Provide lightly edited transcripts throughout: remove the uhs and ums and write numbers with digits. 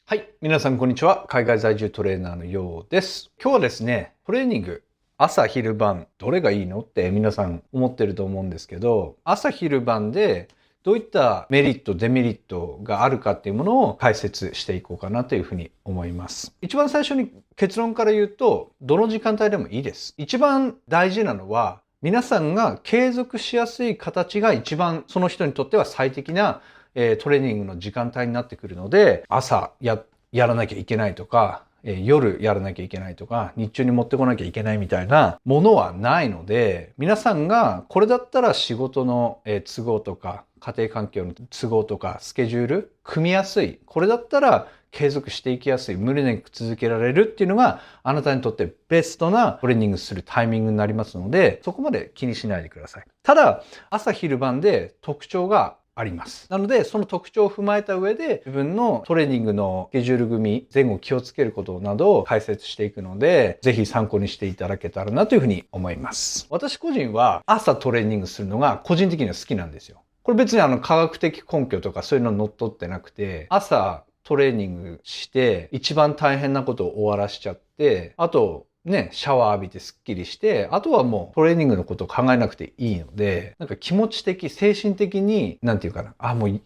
はい。皆さん、こんにちは。海外在住トレーナーのようです。今日はですね、トレーニング、朝昼晩、どれがいいのって皆さん思ってると思うんですけど、朝昼晩でどういったメリット、デメリットがあるかっていうものを解説していこうかなというふうに思います。一番最初に結論から言うと、どの時間帯でもいいです。一番大事なのは、皆さんが継続しやすい形が一番その人にとっては最適なトレーニングの時間帯になってくるので、朝やらなきゃいけないとか、夜やらなきゃいけないとか、日中に持ってこなきゃいけないみたいなものはないので、皆さんがこれだったら仕事の都合とか、家庭環境の都合とか、スケジュール、組みやすい。これだったら継続していきやすい。無理なく続けられるっていうのがあなたにとってベストなトレーニングするタイミングになりますので、そこまで気にしないでください。ただ、朝昼晩で特徴があります。なので、その特徴を踏まえた上で、自分のトレーニングのスケジュール組、前後気をつけることなどを解説していくので、ぜひ参考にしていただけたらなというふうに思います。私個人は朝トレーニングするのが個人的には好きなんですよ。これ別に科学的根拠とかそういうの乗っ取ってなくて、朝トレーニングして一番大変なことを終わらしちゃって、あと、ね、シャワー浴びてスッキリして、あとはもうトレーニングのことを考えなくていいので、なんか気持ち的、精神的に、なんていうかな、もう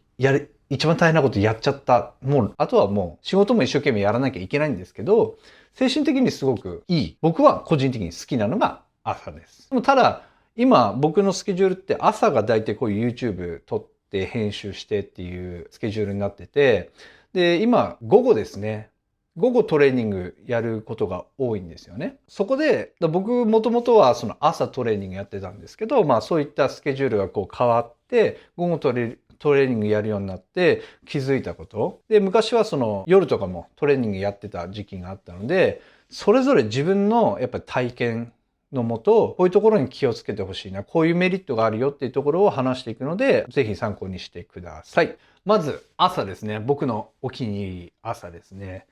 一番大変なことやっちゃった。もう、あとはもう仕事も一生懸命やらなきゃいけないんですけど、精神的にすごくいい。僕は個人的に好きなのが朝です。でもただ、今僕のスケジュールって朝が大体こういう YouTube 撮って編集してっていうスケジュールになってて、で、今午後ですね。午後トレーニングやることが多いんですよね。そこで、僕もともとはその朝トレーニングやってたんですけど、そういったスケジュールがこう変わって、午後トレーニングやるようになって気づいたこと。で、昔はその夜とかもトレーニングやってた時期があったので、それぞれ自分のやっぱり体験のもと、こういうところに気をつけてほしいな、こういうメリットがあるよっていうところを話していくので、ぜひ参考にしてください。まず、朝ですね。僕のお気に入り朝ですね。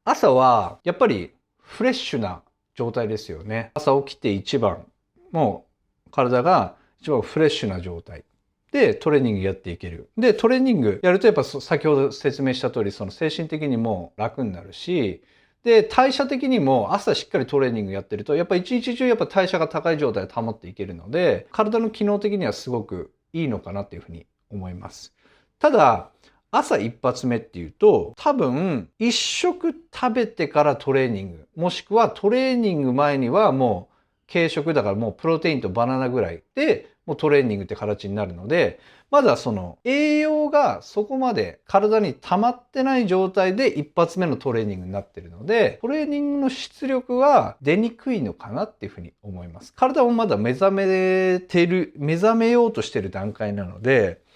朝はやっぱりフレッシュな状態ですよね。朝起きて一番、もう体が一番フレッシュな状態でトレーニングやっていける。で、トレーニングやるとやっぱ先ほど説明した通り、その精神的にも楽になるし、で、代謝的にも朝しっかりトレーニングやってると、やっぱ一日中やっぱ代謝が高い状態で保っていけるので、体の機能的にはすごくいいのかなっていうふうに思います。ただ、朝一発目っていうと、多分、一食食べてからトレーニング、もしくはトレーニング前にはもう軽食だからもうプロテインとバナナぐらいでもうトレーニングって形になるので、まだその栄養がそこまで体に溜まってない状態で一発目のトレーニングになってるので、トレーニングの出力は出にくいのかなっていうふうに思います。体もまだ目覚めようとしてる段階なので、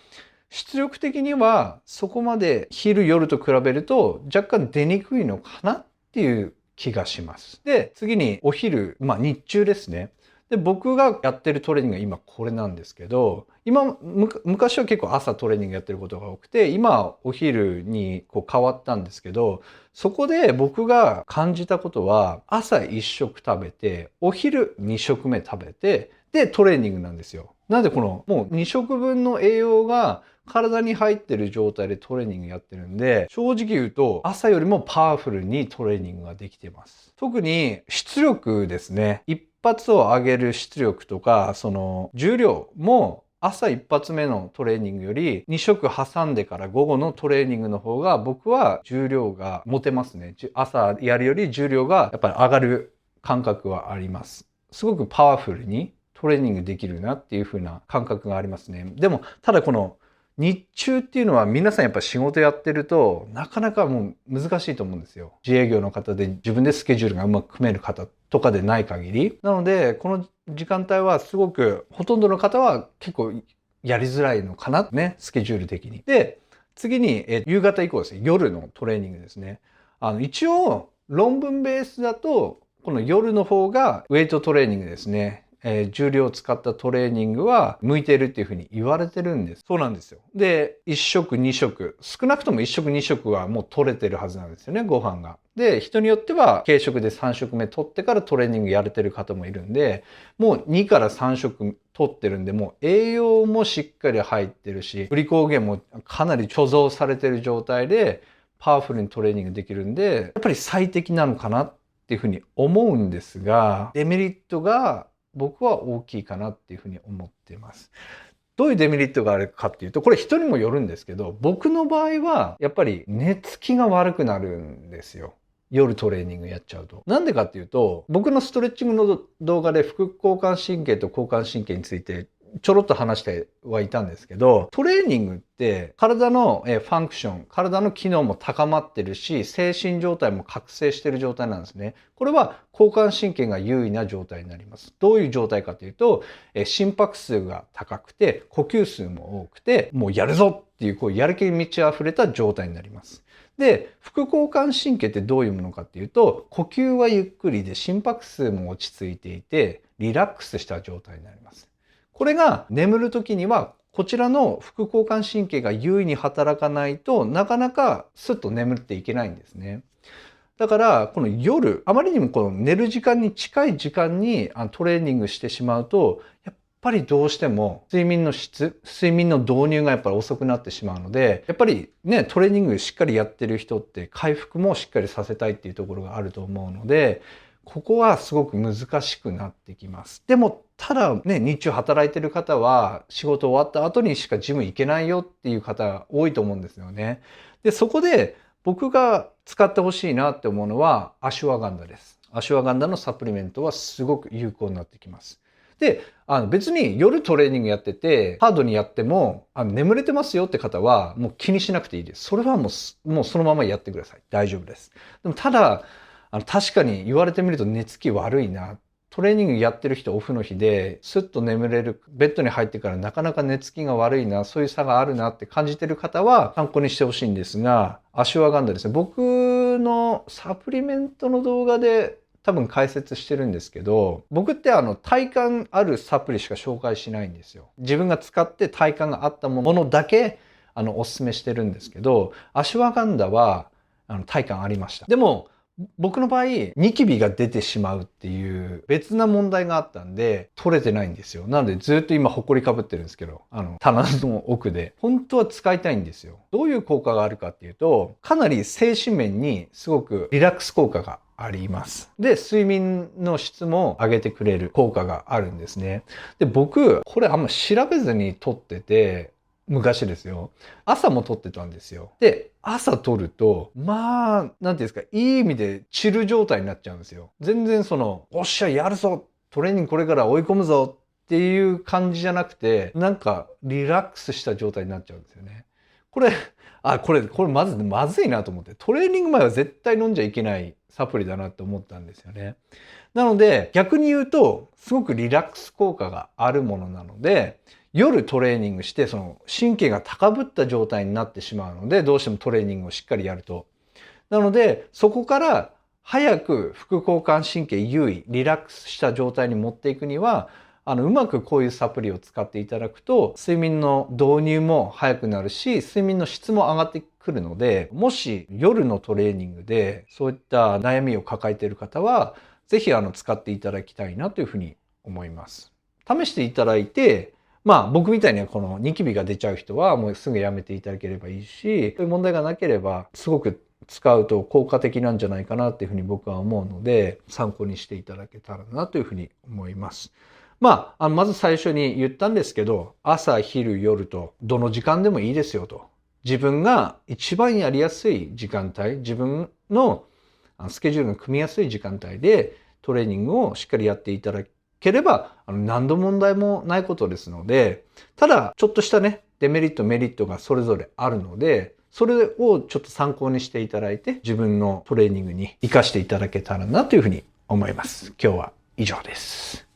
出力的にはそこまで昼夜と比べると若干出にくいのかなっていう気がします。で、次にお昼、日中ですね。で、僕がやってるトレーニングが今これなんですけど、昔は結構朝トレーニングやってることが多くて、今はお昼にこう変わったんですけど、そこで僕が感じたことは、朝1食食べて、お昼2食目食べて、で、トレーニングなんですよ。なのでこのもう2食分の栄養が体に入ってる状態でトレーニングやってるんで、正直言うと朝よりもパワフルにトレーニングができてます。特に出力ですね。一発を上げる出力とか、その重量も朝一発目のトレーニングより2食挟んでから午後のトレーニングの方が僕は重量が持てますね。朝やるより重量がやっぱり上がる感覚はあります。すごくパワフルにトレーニングできるなっていう風な感覚がありますね。でも、ただこの日中っていうのは皆さんやっぱ仕事やってるとなかなかもう難しいと思うんですよ。自営業の方で自分でスケジュールがうまく組める方とかでない限り。なので、この時間帯はすごくほとんどの方は結構やりづらいのかなね、スケジュール的に。で、次に夕方以降ですね、夜のトレーニングですね。一応論文ベースだとこの夜の方がウェイトトレーニングですね。重量を使ったトレーニングは向いてるっていうふうに言われてるんです。そうなんですよ。で、1食2食、少なくとも1食2食はもう取れてるはずなんですよね、ご飯が。で、人によっては軽食で3食目取ってからトレーニングやれてる方もいるんで、もう2から3食取ってるんで、もう栄養もしっかり入ってるし、グリコーゲンもかなり貯蔵されてる状態で、パワフルにトレーニングできるんで、やっぱり最適なのかなっていうふうに思うんですが、デメリットが僕は大きいかなっていうふうに思っています。どういうデメリットがあるかっていうと、これ人にもよるんですけど、僕の場合はやっぱり寝つきが悪くなるんですよ。夜トレーニングやっちゃうと。なんでかっていうと、僕のストレッチングの動画で副交感神経と交感神経についてちょろっと話してはいたんですけど、トレーニングって体のファンクション、体の機能も高まってるし、精神状態も覚醒してる状態なんですね。これは交感神経が優位な状態になります。どういう状態かというと、心拍数が高くて、呼吸数も多くて、もうやるぞっていう、やる気に満ち溢れた状態になります。で、副交感神経ってどういうものかっていうと、呼吸はゆっくりで心拍数も落ち着いていて、リラックスした状態になります。これが眠るときには、こちらの副交感神経が優位に働かないとなかなかスッと眠っていけないんですね。だからこの夜、あまりにもこの寝る時間に近い時間にトレーニングしてしまうと、やっぱりどうしても睡眠の質、睡眠の導入がやっぱり遅くなってしまうので、やっぱりね、トレーニングしっかりやってる人って回復もしっかりさせたいっていうところがあると思うので、ここはすごく難しくなってきます。でも、ただね、日中働いてる方は仕事終わった後にしかジム行けないよっていう方多いと思うんですよね。で、そこで僕が使ってほしいなって思うのはアシュワガンダです。アシュワガンダのサプリメントはすごく有効になってきます。で、別に夜トレーニングやってて、ハードにやっても、眠れてますよって方はもう気にしなくていいです。それはもうそのままやってください。大丈夫です。でもただ、確かに言われてみると寝つき悪いな。トレーニングやってる人オフの日でスッと眠れる、ベッドに入ってからなかなか寝つきが悪いな、そういう差があるなって感じてる方は参考にしてほしいんですが、アシュワガンダですね。僕のサプリメントの動画で多分解説してるんですけど、僕って体感あるサプリしか紹介しないんですよ。自分が使って体感があったものだけおすすめしてるんですけど、アシュワガンダは体感ありました。でも僕の場合、ニキビが出てしまうっていう別な問題があったんで、取れてないんですよ。なのでずっと今、ホコリかぶってるんですけど、棚の奥で。本当は使いたいんですよ。どういう効果があるかっていうと、かなり精神面にすごくリラックス効果があります。で、睡眠の質も上げてくれる効果があるんですね。で、僕、これあんま調べずに取ってて、昔ですよ。朝も撮ってたんですよ。で、朝撮ると、まあ、なんていうんですか、いい意味でチル状態になっちゃうんですよ。全然おっしゃ、やるぞ、トレーニングこれから追い込むぞっていう感じじゃなくて、なんかリラックスした状態になっちゃうんですよね。これまずいなと思って、トレーニング前は絶対飲んじゃいけないサプリだなって思ったんですよね。なので、逆に言うと、すごくリラックス効果があるものなので、夜トレーニングして神経が高ぶった状態になってしまうので、どうしてもトレーニングをしっかりやると。なので、そこから早く副交感神経優位、リラックスした状態に持っていくには、うまくこういうサプリを使っていただくと、睡眠の導入も早くなるし、睡眠の質も上がってくるので、もし夜のトレーニングでそういった悩みを抱えている方は、ぜひ使っていただきたいなというふうに思います。試していただいて、まあ僕みたいにこのニキビが出ちゃう人はもうすぐやめていただければいいし、そういう問題がなければすごく使うと効果的なんじゃないかなっていうふうに僕は思うので、参考にしていただけたらなというふうに思います。まあ、まず最初に言ったんですけど、朝、昼、夜とどの時間でもいいですよと。自分が一番やりやすい時間帯、自分のスケジュールが組みやすい時間帯でトレーニングをしっかりやっていただければ、何の問題もないことですので、ただ、ちょっとしたね、デメリット、メリットがそれぞれあるので、それをちょっと参考にしていただいて、自分のトレーニングに活かしていただけたらなというふうに思います。今日は以上です。